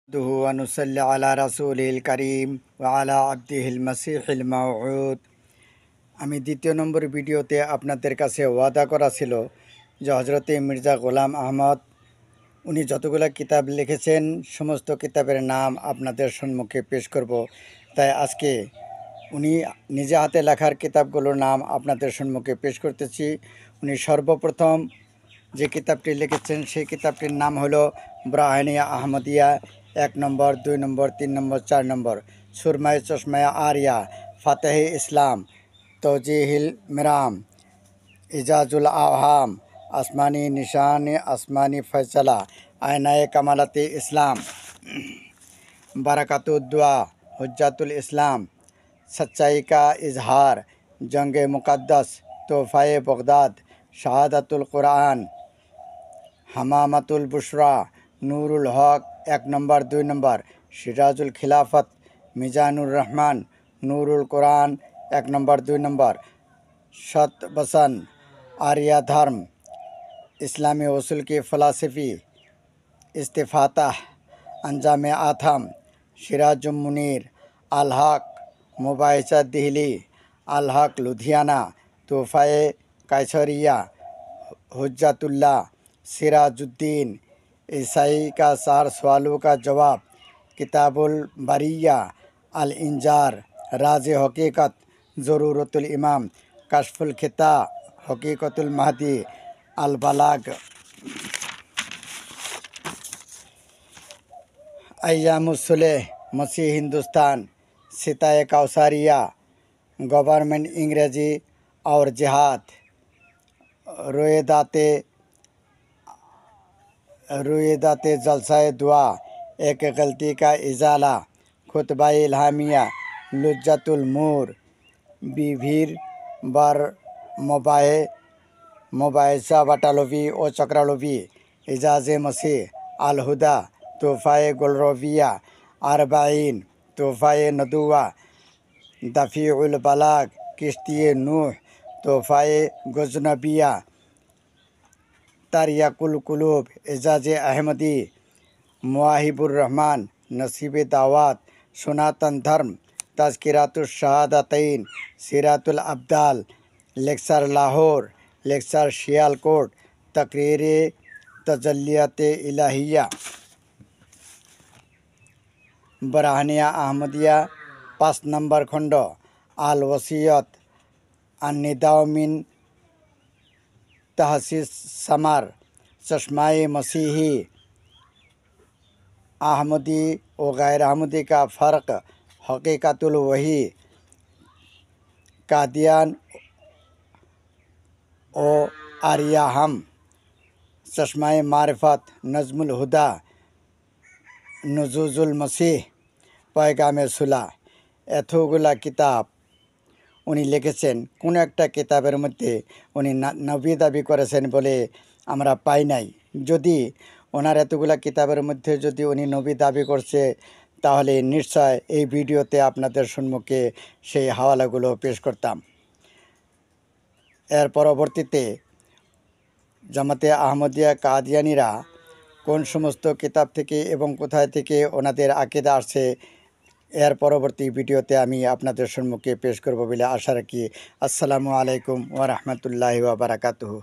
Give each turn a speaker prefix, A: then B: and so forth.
A: দুহু আনুসাল্লি আলা রাসূলিল কারীম ওয়া আলা আবদিহিল মাসিহিল মাউউদ। আমি দ্বিতীয় নম্বর ভিডিওতে আপনাদের কাছে ওয়াদা করা ছিল যে হজরতে মির্জা গোলাম আহমদ উনি যতগুলো কিতাব লিখেছেন সমস্ত কিতাবের নাম আপনাদের সম্মুখে পেশ করব। তাই আজকে উনি নিজে হাতে লেখার কিতাবগুলোর নাম আপনাদের সম্মুখে পেশ করতেছি। উনি সর্বপ্রথম যে কিতাবটি লিখেছেন সেই কিতাবটির নাম হলো ব্রাহানিয়া আহমদিয়া 1 নম্বর, 2 নম্বর, 3 নম্বর, 4 নম্বর, সুরমায়ে চশমায়ে আরিয়া, ফাতেহে ইসলাম, তৌজিহিল মিরাম, ইজাজুল আওহাম, আসমানি নিশান আসমানি ফয়সালা, আয়নায়ে কামালাতে ইসলাম, বারাকাতুদ্দুয়া, হুজ্জাতুল ইসলাম, सच्चाई का इजहार, जंग मुक़द्दस, तोहफ़ाए बगदाद, शहादतुल कुरान, हमामतुल बुशरा, नूरुल हक 1 नंबर, 2 नंबर, सिराजुल खिलाफत, मिजानुर रहमान, नूरुल कुरान 1 नंबर, 2 नंबर, शत बसन, आर्या धर्म, इस्लामी उसूल की फ़लसफ़ी, इस्तिफ़ाताह, अंजाम आथम, सिराजुल मुनीर, अल हक, मुबाहिसा दिल्ली, अल हक लुधियाना, तोहफ़ाए कैसरिया, हुज्जतुल्लाह, सिराजुद्दीन, ईसाई का 4 सवालों का जवाब, किताबुल बरिया, अल इंजार, राज हकीकत, ज़रूरतुल इमाम, कश्फुल खिता, हकीकतुल महदी, अल बलाग, अय्यामुस्सुलेह, मसीह हिंदुस्तान, सिताए कौसारिया, गवर्नमेंट इंग्रेजी और जिहाद, रुएदाते जलसाए दुआ, एक गलती का इजाला, खुतबाए इल्हामिया, लुज्जतुल मूर, बीभीर बर मुबाहिसा वटालवी और चक्रालवी, इजाज़े मसीह, अल हुदा, तोहफ़ाए गुलरविया, अरबाइन, तोहफ़ाए नदुवा, दफ़ीउल बलाग, किश्तिए नूह, तोहफ़ाए गज़नबिया, तारियाकुल कुलूब, एजाज़े अहमदी, मुवाहिबुर रहमान, नसीब दावत, सनातन धर्म, तज़किरातुश शहादतैन, सीरतुल अब्दाल, लेक्चर लाहौर, लेक्चर सियालकोट, तकरीरे तजल्लियाते इलाहिया, ब्राहानिया अहमदिया 5 नंबर खंड, आल वसीयत, अन्निदाउ मिन तहसीस समर, चश्माए मसीही, अहमदी और गैर अहमदी का फ़र्क, हकीकतुल वही, कादियान ओ आरियाहम, चश्माए मारिफत, नज़मुल हुदा, नुज़ुजुल मसीह, पैगामे सुला। এতগুলা কিতাব উনি লিখেছেন। কোনো একটা কিতাবের মধ্যে উনি নবী দাবি করেছেন বলে আমরা পাই নাই। যদি ওনার এতগুলা কিতাবের মধ্যে যদি উনি নবী দাবি করছে তাহলে নিশ্চয় এই ভিডিওতে আপনাদের সম্মুখে সেই হাওয়ালাগুলো পেশ করতাম। এর পরবর্তীতে জামাতে আহমদিয়া কাদিয়ানীরা কোন সমস্ত কিতাব থেকে এবং কোথায় থেকে ওনাদের আকিদা আসছে এর পরবর্তী ভিডিওতে আমি আপনাদের সম্মুখে পেশ করব বলে আশা রাখি। আসসালামু আলাইকুম ওয়া রাহমাতুল্লাহি ওয়া বারাকাতুহু।